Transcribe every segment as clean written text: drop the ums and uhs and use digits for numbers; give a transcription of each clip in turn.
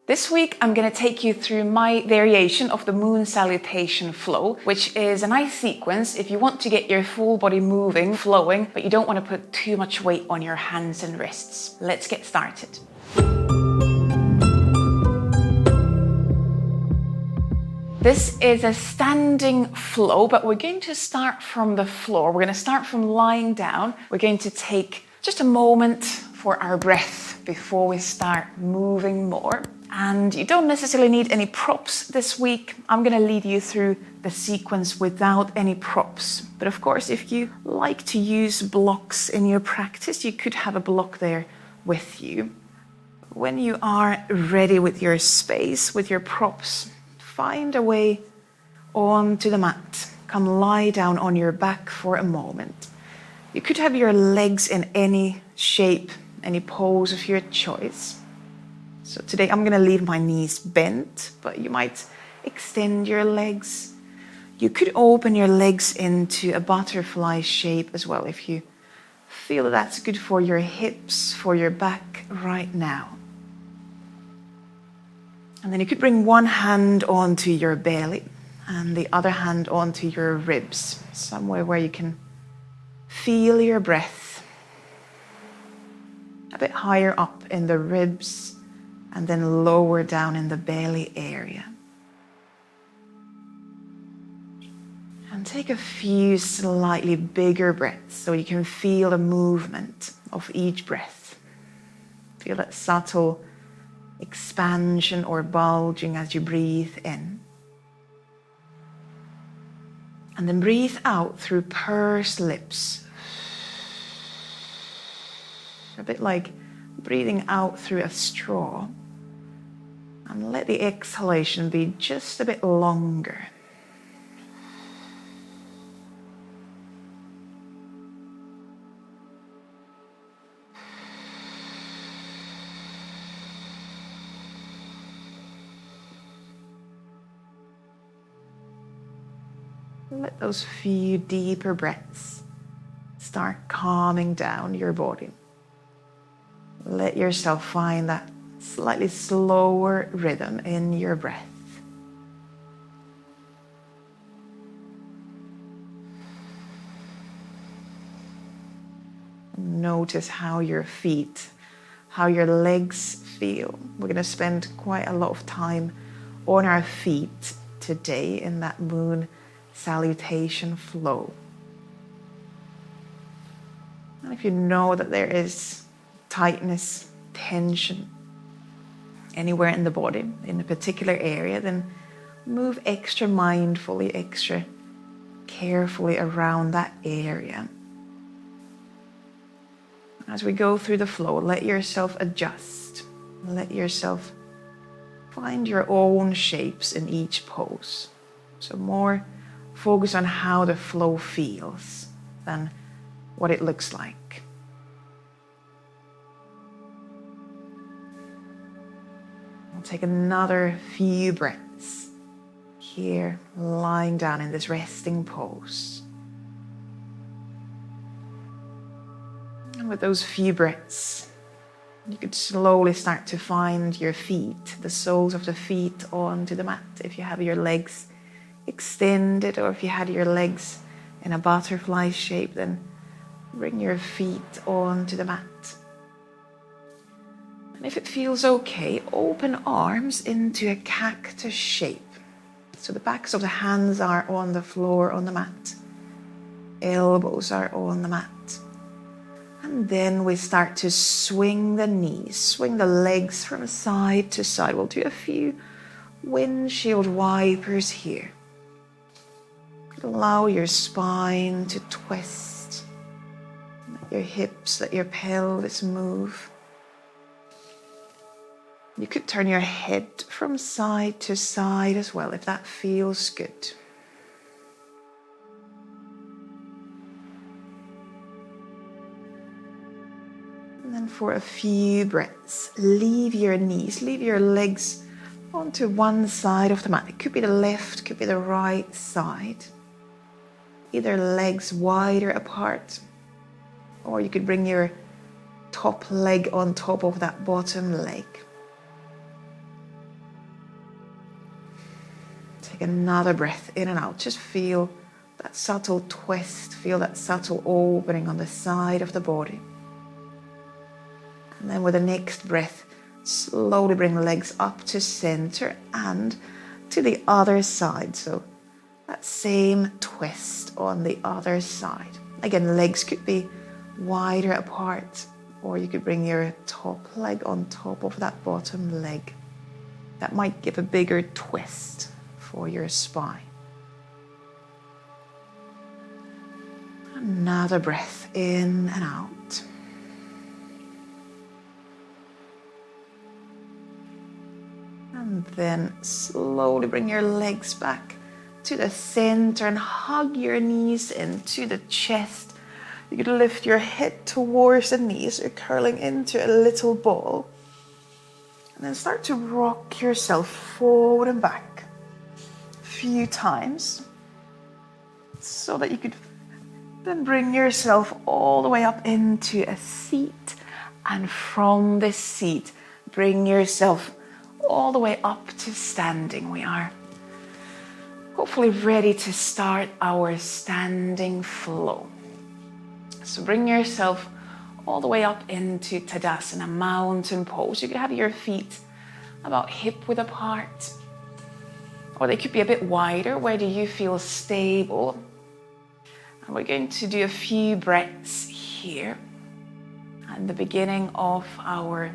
This week, I'm going to take you through my variation of the Moon Salutation Flow, which is a nice sequence if you want to get your full body moving, flowing, but you don't want to put too much weight on your hands and wrists. Let's get started. This is a standing flow, but we're going to start from the floor. We're going to start from lying down. We're going to take just a moment for our breath before we start moving more. And you don't necessarily need any props this week. I'm going to lead you through the sequence without any props. But of course, if you like to use blocks in your practice, you could have a block there with you. When you are ready with your space, with your props, find a way onto the mat. Come lie down on your back for a moment. You could have your legs in any shape, any pose of your choice. So today I'm going to leave my knees bent, but you might extend your legs. You could open your legs into a butterfly shape as well if you feel that that's good for your hips, for your back right now. And then you could bring one hand onto your belly and the other hand onto your ribs, somewhere where you can feel your breath. A bit higher up in the ribs and then lower down in the belly area. And take a few slightly bigger breaths so you can feel the movement of each breath. Feel that subtle expansion or bulging as you breathe in. And then breathe out through pursed lips. A bit like breathing out through a straw. And let the exhalation be just a bit longer. Let those few deeper breaths start calming down your body. Let yourself find that slightly slower rhythm in your breath. Notice how your feet, how your legs feel. We're going to spend quite a lot of time on our feet today in that Moon Salutation Flow. And if you know that there is tightness, tension anywhere in the body, in a particular area, then move extra mindfully, extra carefully around that area. As we go through the flow, let yourself adjust. Let yourself find your own shapes in each pose. So more focus on how the flow feels than what it looks like. We'll take another few breaths here, lying down in this resting pose. And with those few breaths, you could slowly start to find your feet, the soles of the feet onto the mat. If you have your legs extended, or if you had your legs in a butterfly shape, then bring your feet onto the mat. And if it feels okay, open arms into a cactus shape. So the backs of the hands are on the floor on the mat. Elbows are on the mat. And then we start to swing the knees, swing the legs from side to side. We'll do a few windshield wipers here. Allow your spine to twist. Let your hips, let your pelvis move. You could turn your head from side to side as well, if that feels good. And then for a few breaths, leave your knees, leave your legs onto one side of the mat. It could be the left, could be the right side. Either legs wider apart, or you could bring your top leg on top of that bottom leg. Take another breath in and out. Just feel that subtle twist, feel that subtle opening on the side of the body. And then with the next breath, slowly bring the legs up to center and to the other side. So that same twist on the other side. Again, legs could be wider apart, or you could bring your top leg on top of that bottom leg. That might give a bigger twist for your spine. Another breath in and out. And then slowly bring your legs back to the center and hug your knees into the chest. You could lift your head towards the knees. You're curling into a little ball. And then start to rock yourself forward and back a few times so that you could then bring yourself all the way up into a seat. And from this seat, bring yourself all the way up to standing. We are hopefully ready to start our standing flow. So bring yourself all the way up into Tadasana, mountain pose. You could have your feet about hip width apart, or they could be a bit wider. Where do you feel stable? And we're going to do a few breaths here at the beginning of our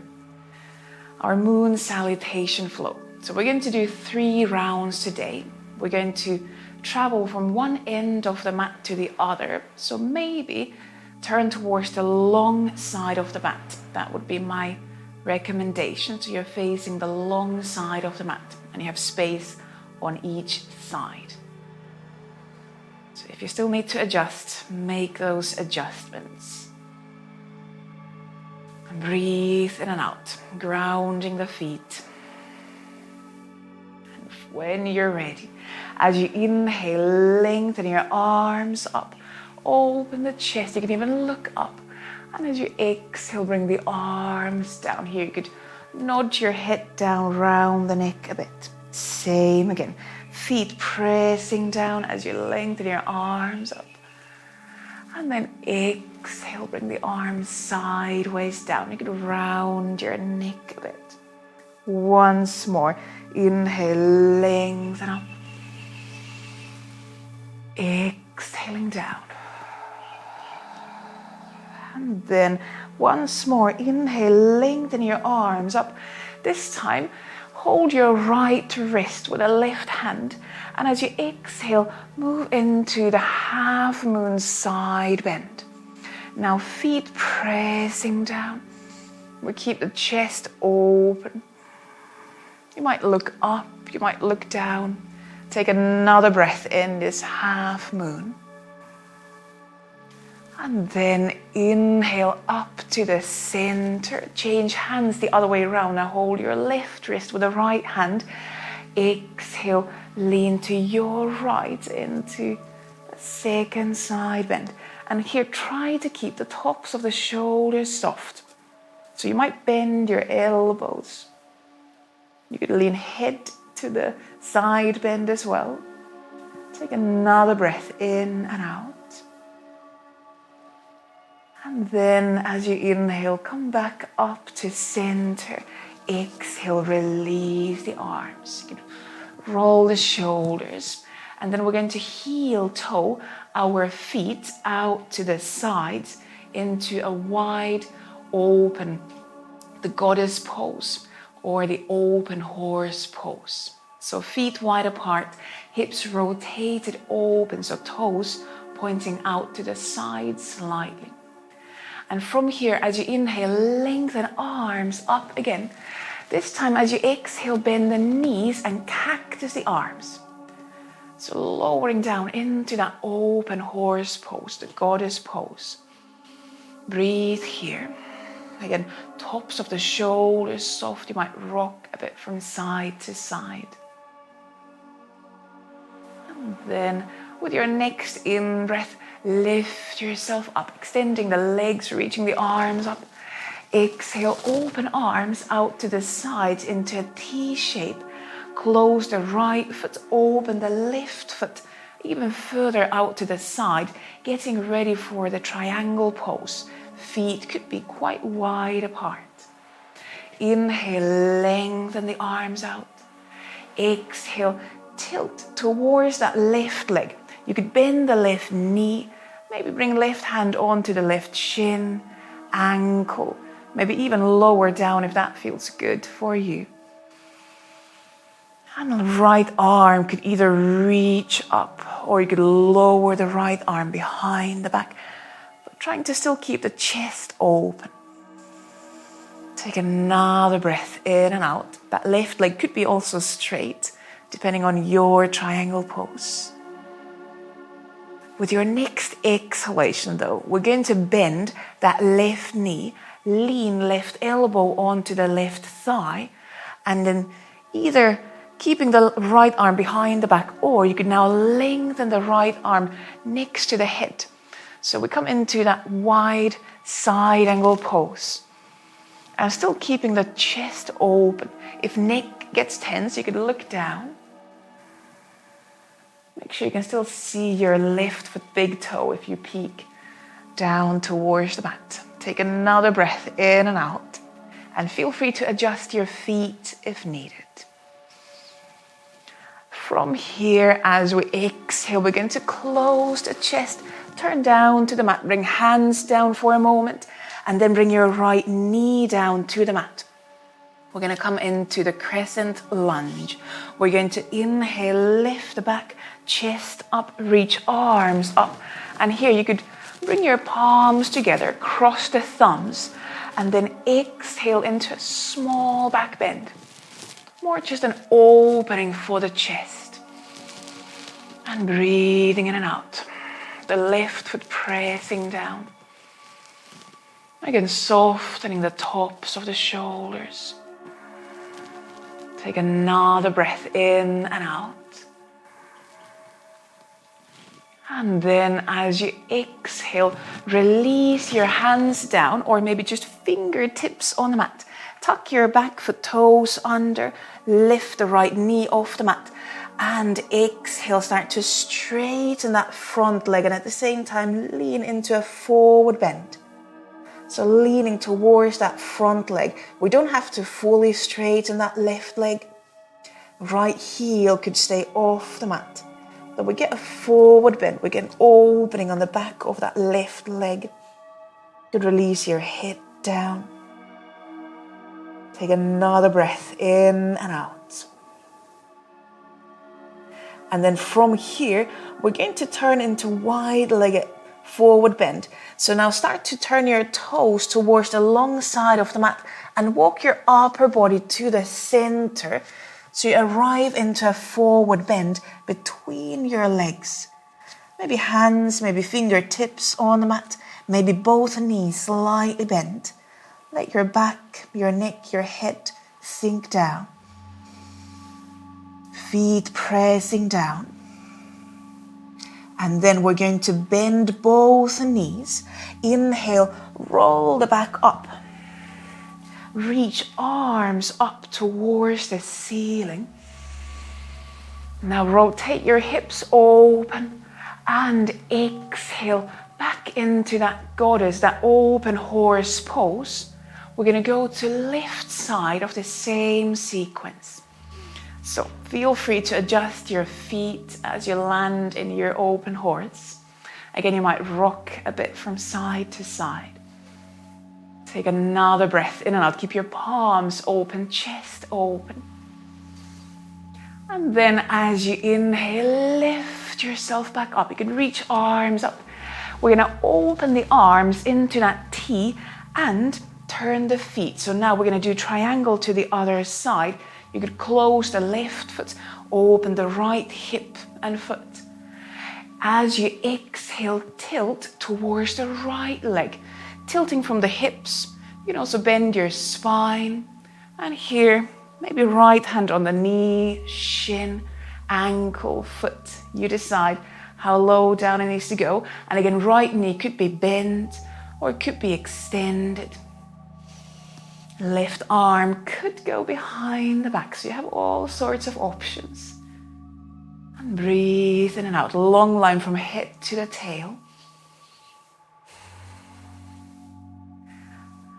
Moon Salutation Flow. So we're going to do 3 rounds today. We're going to travel from one end of the mat to the other. So maybe turn towards the long side of the mat. That would be my recommendation. So you're facing the long side of the mat and you have space on each side. So if you still need to adjust, make those adjustments. And breathe in and out, grounding the feet. And when you're ready, as you inhale, lengthen your arms up. Open the chest, you can even look up. And as you exhale, bring the arms down. Here you could nod your head down, round the neck a bit. Same again. Feet pressing down as you lengthen your arms up. And then exhale, bring the arms sideways down. You could round your neck a bit. Once more. Inhale, lengthen up. Exhaling down. And then once more, inhale, lengthen your arms up. This time, hold your right wrist with the left hand. And as you exhale, move into the half moon side bend. Now feet pressing down. We keep the chest open. You might look up, you might look down. Take another breath in this half moon. And then inhale up to the center. Change hands the other way around. Now hold your left wrist with the right hand. Exhale, lean to your right into the second side bend. And here, try to keep the tops of the shoulders soft. So you might bend your elbows. You could lean head to the side bend as well. Take another breath in and out. And then as you inhale, come back up to center. Exhale, release the arms. You can roll the shoulders. And then we're going to heel toe our feet out to the sides into a wide open, the goddess pose or the open horse pose. So feet wide apart, hips rotated open, so toes pointing out to the side slightly. And from here, as you inhale, lengthen arms up again. This time, as you exhale, bend the knees and cactus the arms. So lowering down into that open horse pose, the goddess pose. Breathe here. Again, tops of the shoulders soft. You might rock a bit from side to side. And then with your next in-breath, lift yourself up, extending the legs, reaching the arms up. Exhale, open arms out to the sides into a T shape. close the right foot, open the left foot even further out to the side, getting ready for the triangle pose. Feet could be quite wide apart. Inhale, lengthen the arms out. Exhale, tilt towards that left leg. You could bend the left knee, maybe bring left hand onto the left shin, ankle, maybe even lower down if that feels good for you. And the right arm could either reach up or you could lower the right arm behind the back, but trying to still keep the chest open. Take another breath in and out. That left leg could be also straight, depending on your triangle pose. With your next exhalation though, we're going to bend that left knee, lean left elbow onto the left thigh, and then either keeping the right arm behind the back, or you could now lengthen the right arm next to the head. So we come into that wide side angle pose. And still keeping the chest open. If neck gets tense, you could look down. Make sure you can still see your left foot big toe if you peek down towards the mat. Take another breath in and out. And feel free to adjust your feet if needed. From here, as we exhale, we're going to close the chest, turn down to the mat, bring hands down for a moment, and then bring your right knee down to the mat. We're going to come into the crescent lunge. We're going to inhale, lift the back, chest up, reach arms up. And here you could bring your palms together, cross the thumbs, and then exhale into a small back bend. More just an opening for the chest. And breathing in and out. The left foot pressing down. Again, softening the tops of the shoulders. Take another breath in and out. And then as you exhale, release your hands down, or maybe just fingertips on the mat. Tuck your back foot toes under, lift the right knee off the mat, and exhale, start to straighten that front leg, and at the same time lean into a forward bend. So leaning towards that front leg. We don't have to fully straighten that left leg. Right heel could stay off the mat. But we get a forward bend. We get an opening on the back of that left leg. You could release your head down. Take another breath in and out. And then from here, we're going to turn into wide-legged forward bend. So now start to turn your toes towards the long side of the mat and walk your upper body to the center. So you arrive into a forward bend between your legs. Maybe hands, maybe fingertips on the mat, maybe both knees slightly bent. Let your back, your neck, your head sink down. Feet pressing down. And then we're going to bend both knees. Inhale, roll the back up. Reach arms up towards the ceiling. Now rotate your hips open and exhale back into that goddess, that open horse pose. We're going to go to left side of the same sequence. So feel free to adjust your feet as you land in your open horse. Again, you might rock a bit from side to side. Take another breath in and out. Keep your palms open, chest open. And then as you inhale, lift yourself back up. You can reach arms up. We're going to open the arms into that T and turn the feet. So now we're going to do triangle to the other side. You could close the left foot, open the right hip and foot. As you exhale, tilt towards the right leg. Tilting from the hips. You can also bend your spine. And here, maybe right hand on the knee, shin, ankle, foot. You decide how low down it needs to go. And again, right knee could be bent or it could be extended. Left arm could go behind the back, so you have all sorts of options. And breathe in and out, long line from head to the tail.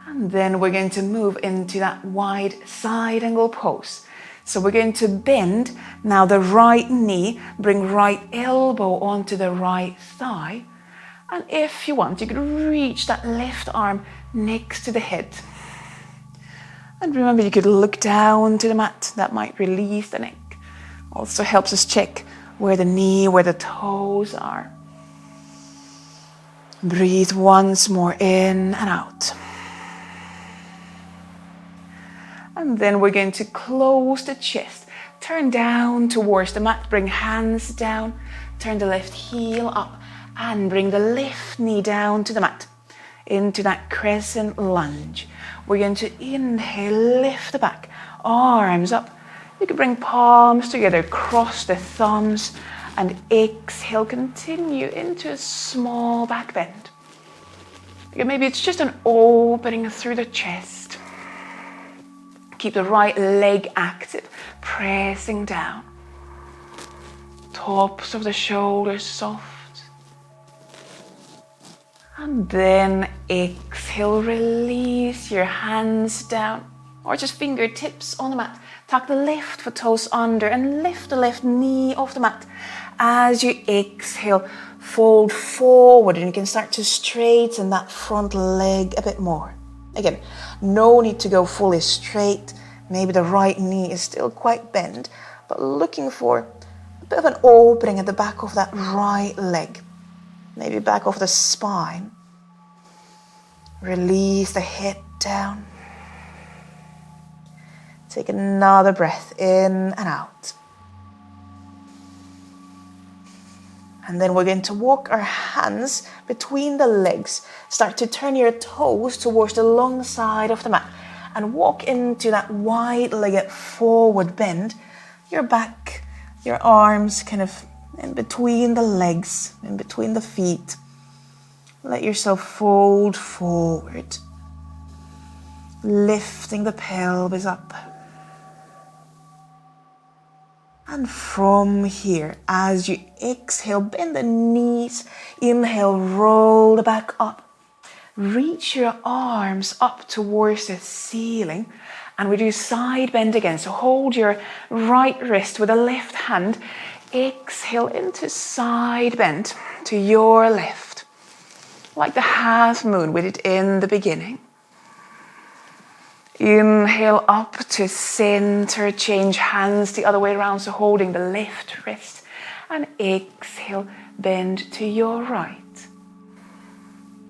And then we're going to move into that wide side angle pose. So we're going to bend now the right knee, bring right elbow onto the right thigh. And if you want, you could reach that left arm next to the head. And remember, you could look down to the mat. That might release the neck. Also helps us check where the knee, where the toes are. Breathe once more in and out. And then we're going to close the chest. Turn down towards the mat. Bring hands down. Turn the left heel up. And bring the left knee down to the mat. Into that crescent lunge. We're going to inhale, lift the back. Arms up. You can bring palms together. Cross the thumbs. And exhale. Continue into a small back bend. Again, maybe it's just an opening through the chest. Keep the right leg active, pressing down. Tops of the shoulders soft. And then exhale, release your hands down, or just fingertips on the mat. Tuck the left foot toes under and lift the left knee off the mat. As you exhale, fold forward, and you can start to straighten that front leg a bit more. Again, no need to go fully straight. Maybe the right knee is still quite bent, but looking for a bit of an opening at the back of that right leg. Maybe back of the spine. Release the head down. Take another breath in and out. And then we're going to walk our hands between the legs. Start to turn your toes towards the long side of the mat. And walk into that wide-legged forward bend. Your back, your arms kind of in between the legs, in between the feet. Let yourself fold forward. Lifting the pelvis up. And from here, as you exhale, bend the knees. Inhale, roll the back up. Reach your arms up towards the ceiling. And we do side bend again. So hold your right wrist with the left hand. Exhale into side bend to your left. Like the half moon we did in the beginning. Inhale up to center, change hands the other way around, so holding the left wrist. And exhale, bend to your right.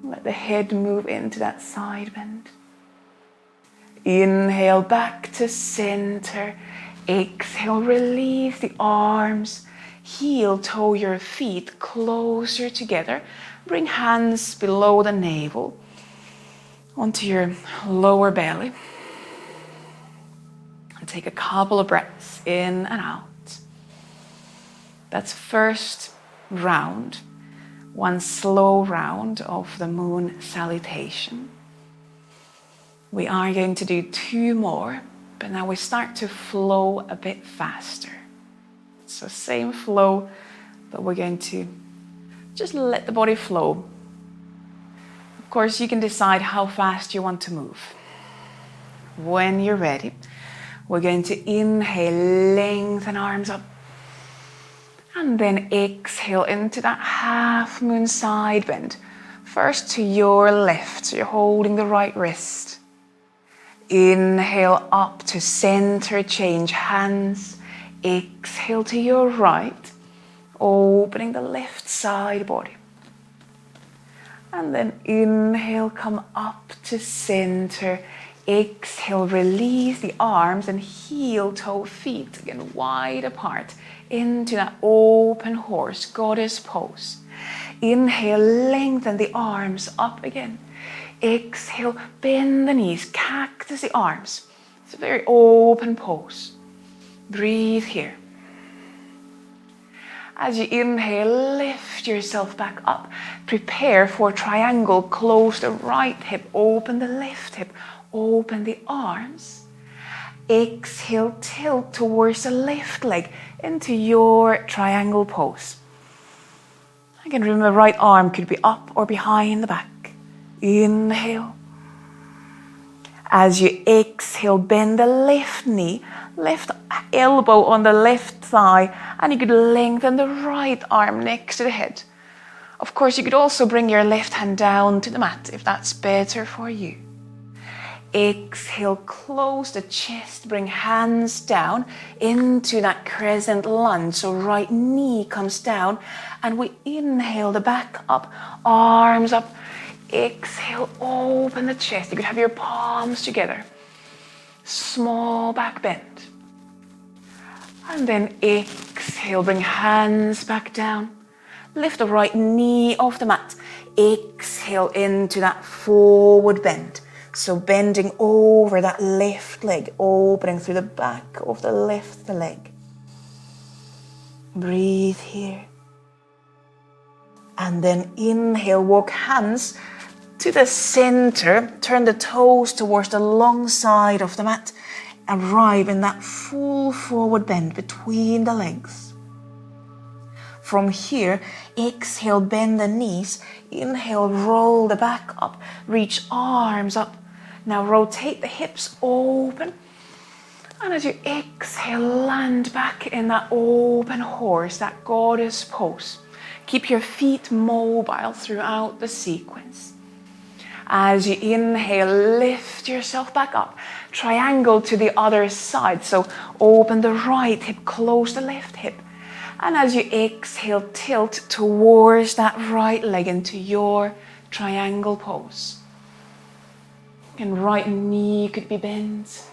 Let the head move into that side bend. Inhale back to center. Exhale, release the arms. Heel toe your feet closer together. Bring hands below the navel onto your lower belly. And take a couple of breaths in and out. That's first round. One slow round of the Moon Salutation. We are going to do 2 more, but now we start to flow a bit faster. So same flow, but we're going to just let the body flow. Of course, you can decide how fast you want to move. When you're ready, we're going to inhale, lengthen arms up. And then exhale into that half moon side bend. First to your left, so you're holding the right wrist. Inhale up to center, change hands. Exhale to your right, opening the left side body. And then inhale, come up to center. Exhale, release the arms and heel toe feet again wide apart into that open horse, goddess pose. Inhale, lengthen the arms up again. Exhale, bend the knees, cactus the arms. It's a very open pose. Breathe here. As you inhale, lift yourself back up. Prepare for triangle. Close the right hip, open the left hip. open the arms. Exhale, tilt towards the left leg into your triangle pose. Again, remember, the right arm could be up or behind the back. Inhale. As you exhale, bend the left knee, left elbow on the left thigh, and you could lengthen the right arm next to the head. Of course, you could also bring your left hand down to the mat if that's better for you. Exhale, close the chest, bring hands down into that crescent lunge. So right knee comes down, and we inhale the back up, arms up. Exhale, open the chest. You could have your palms together. Small back bend. And then exhale, bring hands back down. Lift the right knee off the mat. Exhale into that forward bend. So bending over that left leg, opening through the back of the left leg. Breathe here. And then inhale, walk hands to the center. Turn the toes towards the long side of the mat. Arrive in that full forward bend between the legs. From here, exhale, bend the knees. Inhale, roll the back up. Reach arms up. Now rotate the hips open. And as you exhale, land back in that open horse, that goddess pose. Keep your feet mobile throughout the sequence. As you inhale, lift yourself back up. Triangle to the other side. So open the right hip, close the left hip. And as you exhale, tilt towards that right leg into your triangle pose. And right knee could be bent.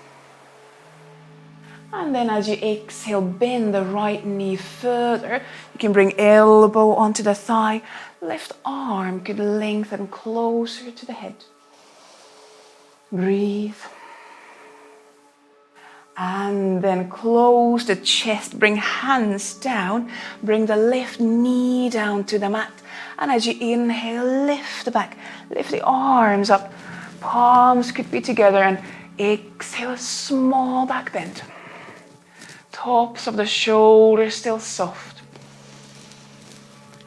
And then as you exhale, bend the right knee further. You can bring elbow onto the thigh. Left arm could lengthen closer to the head. Breathe. And then close the chest. Bring hands down. Bring the left knee down to the mat. And as you inhale, lift the back. Lift the arms up. Palms could be together. And exhale, small back bend. Tops of the shoulders still soft.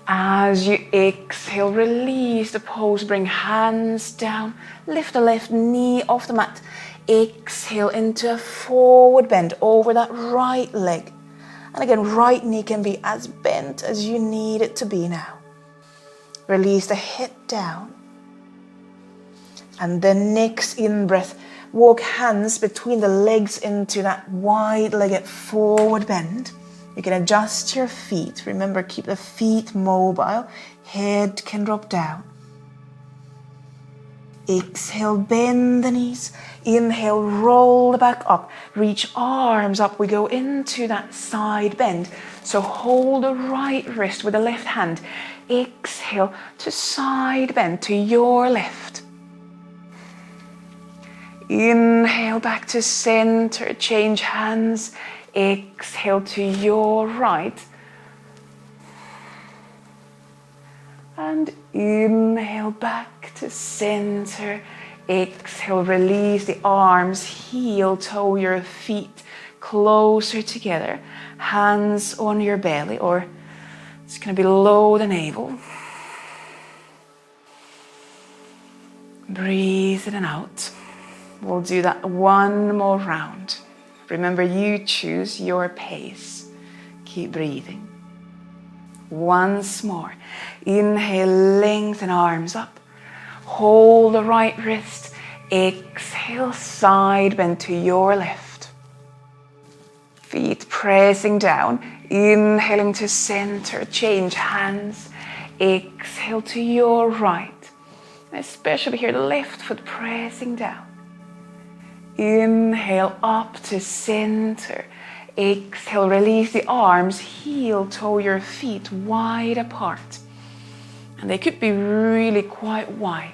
As you exhale, release the pose. Bring hands down. Lift the left knee off the mat. Exhale into a forward bend over that right leg. And again, right knee can be as bent as you need it to be now. Release the head down. And then next in-breath, walk hands between the legs into that wide-legged forward bend. You can adjust your feet. Remember, keep the feet mobile. Head can drop down. Exhale, bend the knees. Inhale, roll the back up. Reach arms up. We go into that side bend. So hold the right wrist with the left hand. Exhale to side bend to your left. Inhale back to center. Change hands. Exhale to your right. And inhale back to center. Exhale, release the arms, heel, toe your feet closer together. Hands on your belly, or it's going to be below the navel. Breathe in and out. We'll do that one more round. Remember, you choose your pace. Keep breathing. Once more. Inhale, lengthen arms up. Hold the right wrist. Exhale, side bend to your left. Feet pressing down. Inhaling to center. Change hands. Exhale to your right. And especially here, the left foot pressing down. Inhale up to center. Exhale, release the arms, heel, toe your feet wide apart. And they could be really quite wide.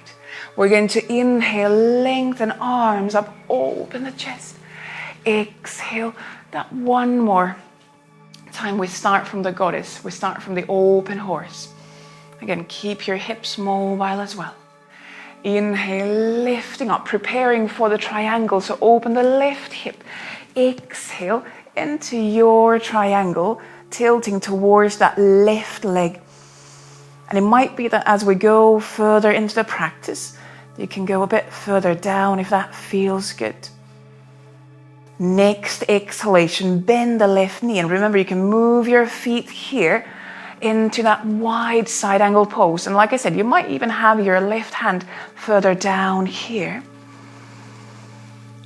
We're going to inhale, lengthen arms up, open the chest. Exhale, that one more time. We start from the goddess. We start from the open horse. Again, keep your hips mobile as well. Inhale, lifting up, preparing for the triangle. So open the left hip. Exhale into your triangle, tilting towards that left leg. And it might be that as we go further into the practice, you can go a bit further down if that feels good. Next exhalation, bend the left knee. And remember, you can move your feet here into that wide side angle pose. And like I said, you might even have your left hand further down here.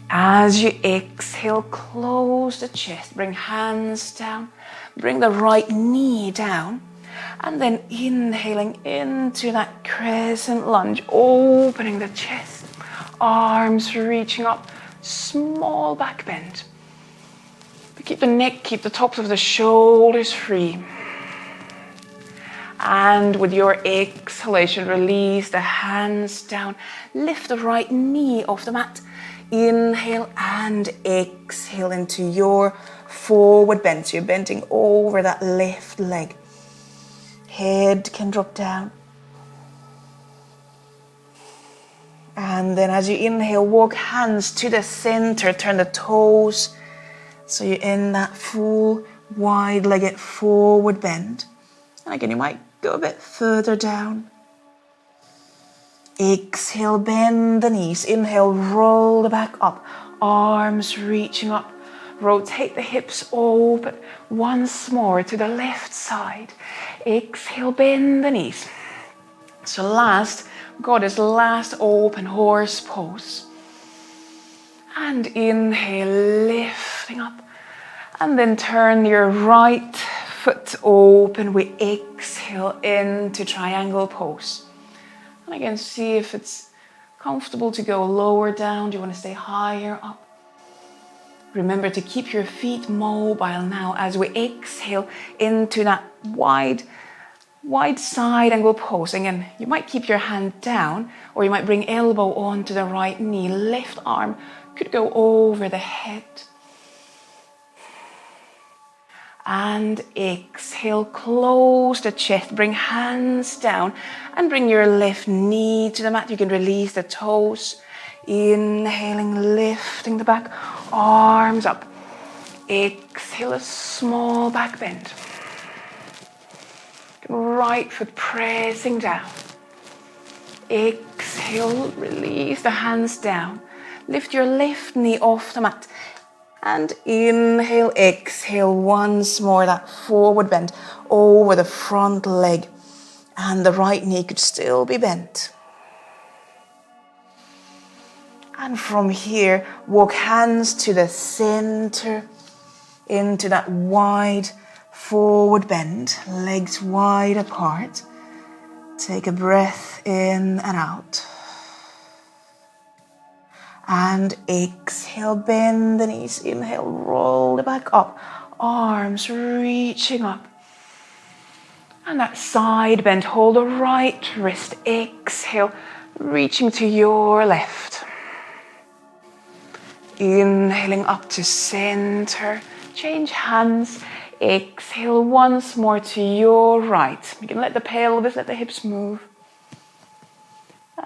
As you exhale, close the chest, bring hands down, bring the right knee down, and then inhaling into that crescent lunge, opening the chest, arms reaching up, small back bend. But keep the neck, keep the tops of the shoulders free. And with your exhalation, release the hands down, lift the right knee off the mat. Inhale and exhale into your forward bend. So you're bending over that left leg. Head can drop down. And then as you inhale, walk hands to the center, turn the toes. So you're in that full wide-legged forward bend. And again, you might go a bit further down. Exhale, bend the knees. Inhale, roll the back up. Arms reaching up. Rotate the hips open. Once more to the left side. Exhale, bend the knees. So last, got this last open horse pose. And inhale, lifting up. And then turn your right foot open. We exhale into triangle pose. And again, see if it's comfortable to go lower down. Do you want to stay higher up? Remember to keep your feet mobile now as we exhale into that wide side angle pose. Again, you might keep your hand down or you might bring elbow onto the right knee. Left arm could go over the head. And exhale, close the chest, bring hands down and bring your left knee to the mat. You can release the toes. Inhaling, lifting the back, arms up. Exhale, a small back bend. Right foot pressing down. Exhale, release the hands down. Lift your left knee off the mat. And inhale, exhale once more, that forward bend over the front leg. And the right knee could still be bent. And from here, walk hands to the center, into that wide forward bend, legs wide apart. Take a breath in and out. And exhale, bend the knees. Inhale, roll the back up. Arms reaching up. And that side bend, hold the right wrist. Exhale, reaching to your left. Inhaling up to center. Change hands. Exhale once more to your right. You can let the pelvis, let the hips move.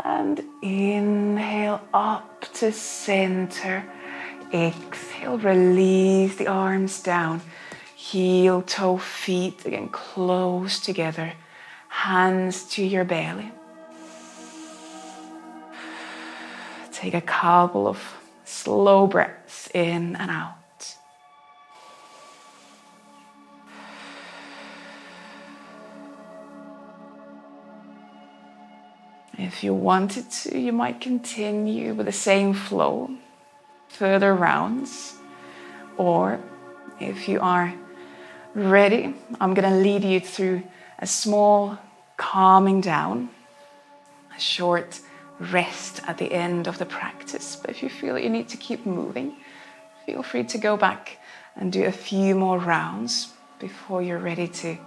And inhale up to center. Exhale, release the arms down. Heel, toe, feet again close together. Hands to your belly. Take a couple of slow breaths in and out. If you wanted to, you might continue with the same flow, further rounds. Or if you are ready, I'm going to lead you through a small calming down, a short rest at the end of the practice. But if you feel that you need to keep moving, feel free to go back and do a few more rounds before you're ready to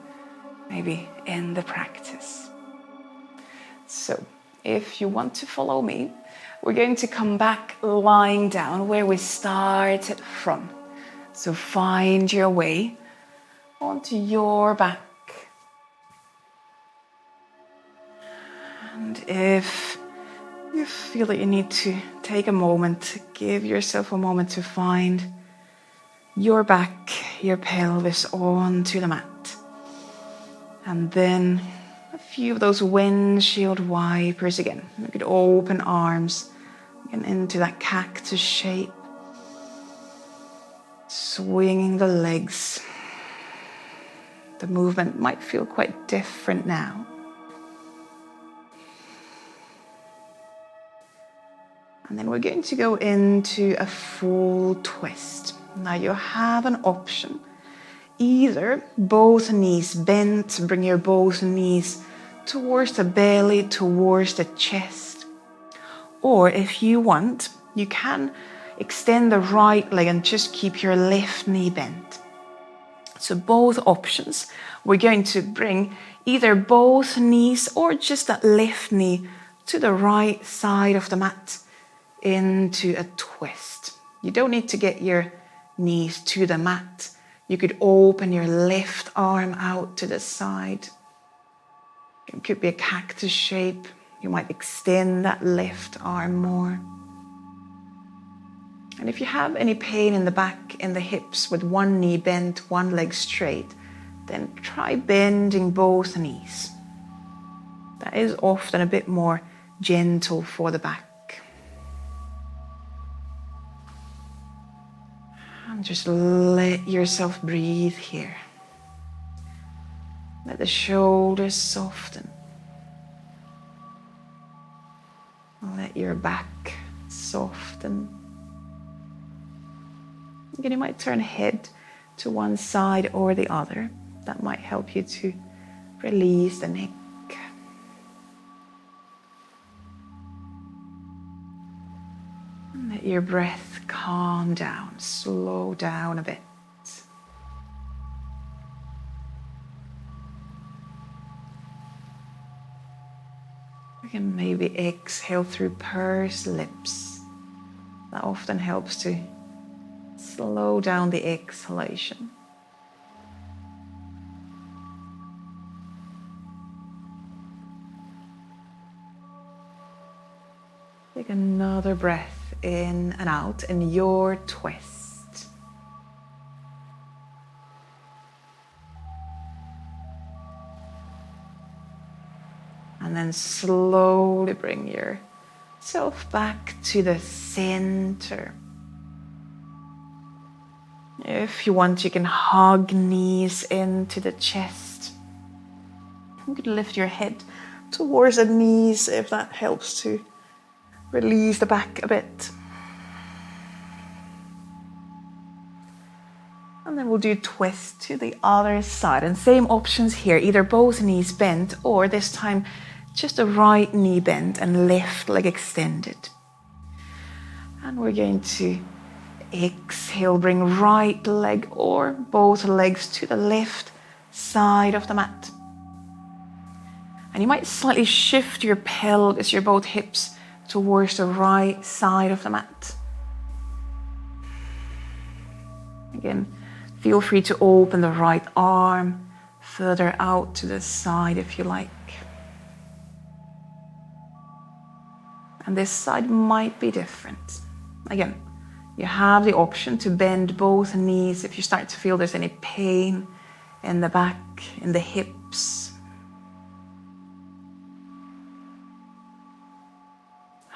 maybe end the practice. So, if you want to follow me, we're going to come back lying down where we started from. So find your way onto your back. And if you feel that you need to take a moment, give yourself a moment to find your back, your pelvis onto the mat. And then a few of those windshield wipers again. You could open arms again into that cactus shape. Swinging the legs. The movement might feel quite different now. And then we're going to go into a full twist. Now you have an option. Either both knees bent, bring your both knees towards the belly, towards the chest. Or if you want, you can extend the right leg and just keep your left knee bent. So both options. We're going to bring either both knees or just that left knee to the right side of the mat into a twist. You don't need to get your knees to the mat. You could open your left arm out to the side. It could be a cactus shape. You might extend that left arm more. And if you have any pain in the back, in the hips, with one knee bent, one leg straight, then try bending both knees. That is often a bit more gentle for the back. And just let yourself breathe here. Let the shoulders soften. Let your back soften. Again, you might turn head to one side or the other. That might help you to release the neck. And let your breath calm down, slow down a bit. You can maybe exhale through pursed lips. That often helps to slow down the exhalation. Take another breath in and out in your twist. And then slowly bring yourself back to the center. If you want, you can hug knees into the chest. You could lift your head towards the knees if that helps to release the back a bit. And then we'll do twist to the other side. And same options here, either both knees bent or this time just the right knee bent and left leg extended. And we're going to exhale, bring right leg or both legs to the left side of the mat. And you might slightly shift your pelvis, your both hips, towards the right side of the mat. Again, feel free to open the right arm further out to the side if you like. And this side might be different. Again, you have the option to bend both knees if you start to feel there's any pain in the back, in the hips.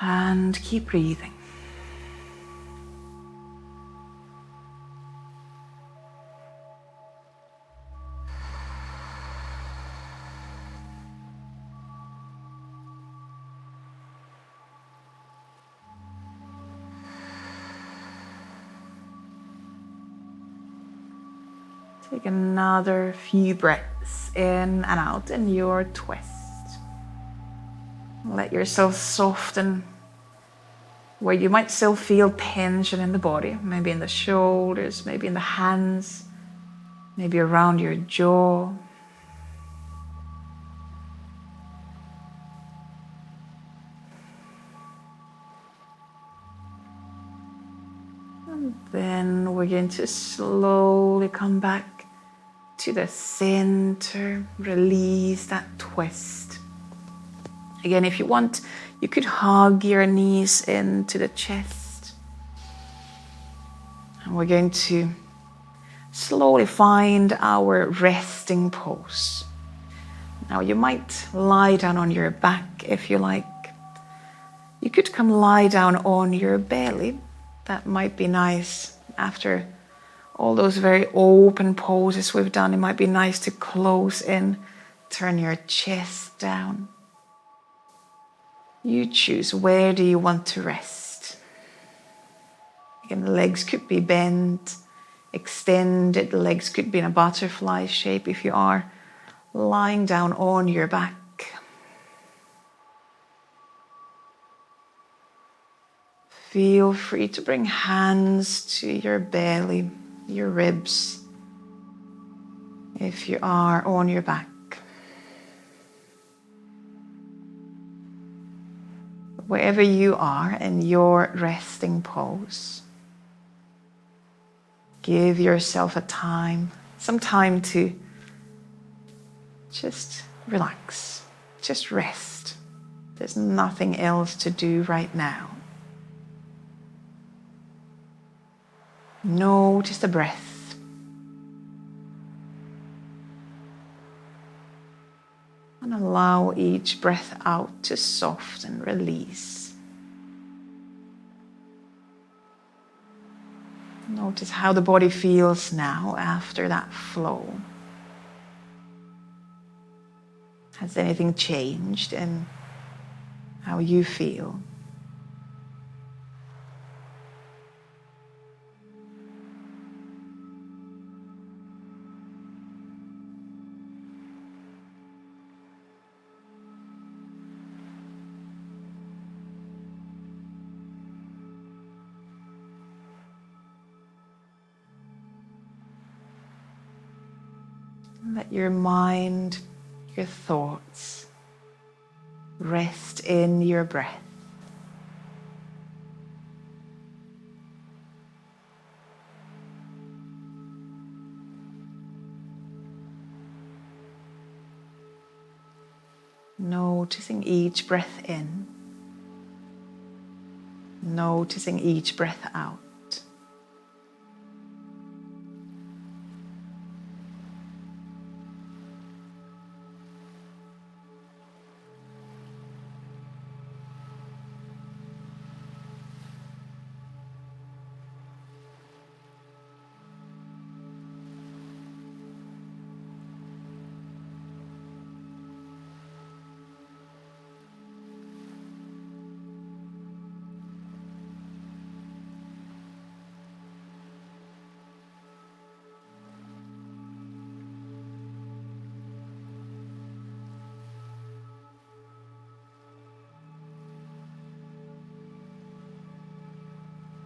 And keep breathing. Take another few breaths in and out in your twist. Let yourself soften where you might still feel tension in the body, maybe in the shoulders, maybe in the hands, maybe around your jaw. And then we're going to slowly come back to the center, release that twist. Again, if you want, you could hug your knees into the chest. And we're going to slowly find our resting pose. Now you might lie down on your back if you like. You could come lie down on your belly. That might be nice after all those very open poses we've done. It might be nice to close in, turn your chest down. You choose, where do you want to rest? Again, the legs could be bent, extended. The legs could be in a butterfly shape if you are lying down on your back. Feel free to bring hands to your belly, your ribs, if you are on your back. Wherever you are in your resting pose, give yourself some time to just relax, just rest. There's nothing else to do right now. Notice the breath. And allow each breath out to soften, release. Notice how the body feels now after that flow. Has anything changed in how you feel? Let your mind, your thoughts rest in your breath. Noticing each breath in, noticing each breath out.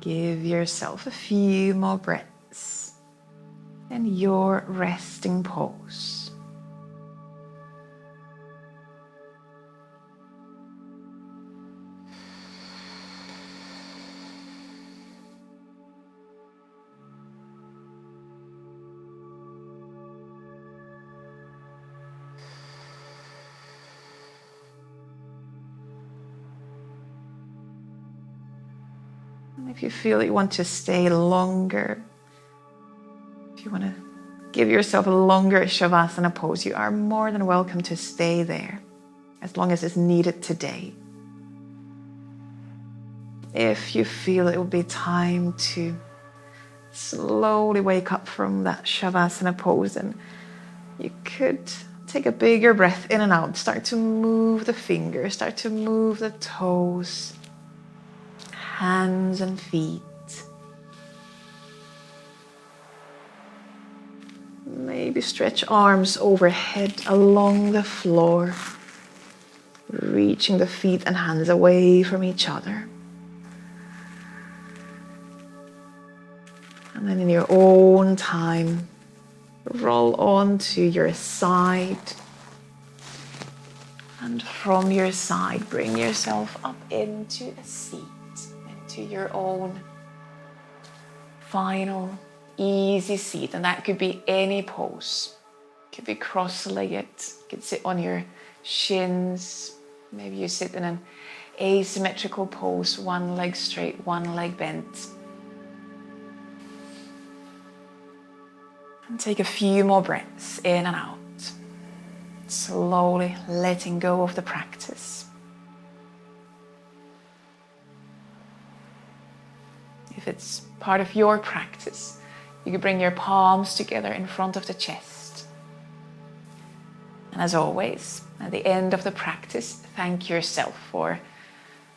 Give yourself a few more breaths in your resting pose. If you feel that you want to stay longer, if you want to give yourself a longer Savasana pose, you are more than welcome to stay there as long as it's needed today. If you feel it will be time to slowly wake up from that Savasana pose, and you could take a bigger breath in and out, start to move the fingers, start to move the toes, hands and feet. Maybe stretch arms overhead along the floor, reaching the feet and hands away from each other. And then in your own time, roll onto your side. And from your side, bring yourself up into a seat, into your own final easy seat. And that could be any pose. It could be cross-legged. You could sit on your shins. Maybe you sit in an asymmetrical pose, one leg straight, one leg bent. And take a few more breaths in and out. Slowly letting go of the practice. If it's part of your practice, you can bring your palms together in front of the chest. And as always, at the end of the practice, thank yourself for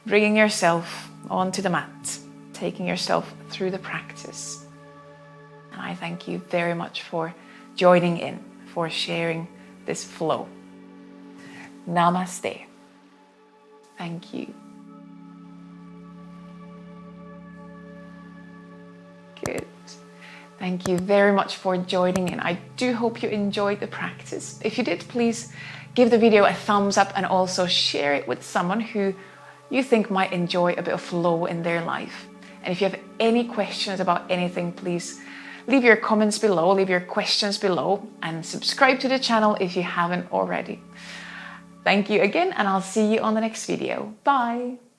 bringing yourself onto the mat, taking yourself through the practice. And I thank you very much for joining in, for sharing this flow. Namaste. Thank you. Good. Thank you very much for joining in. I do hope you enjoyed the practice. If you did, please give the video a thumbs up and also share it with someone who you think might enjoy a bit of flow in their life. And if you have any questions about anything, please leave your comments below, leave your questions below, and subscribe to the channel if you haven't already. Thank you again, and I'll see you on the next video. Bye.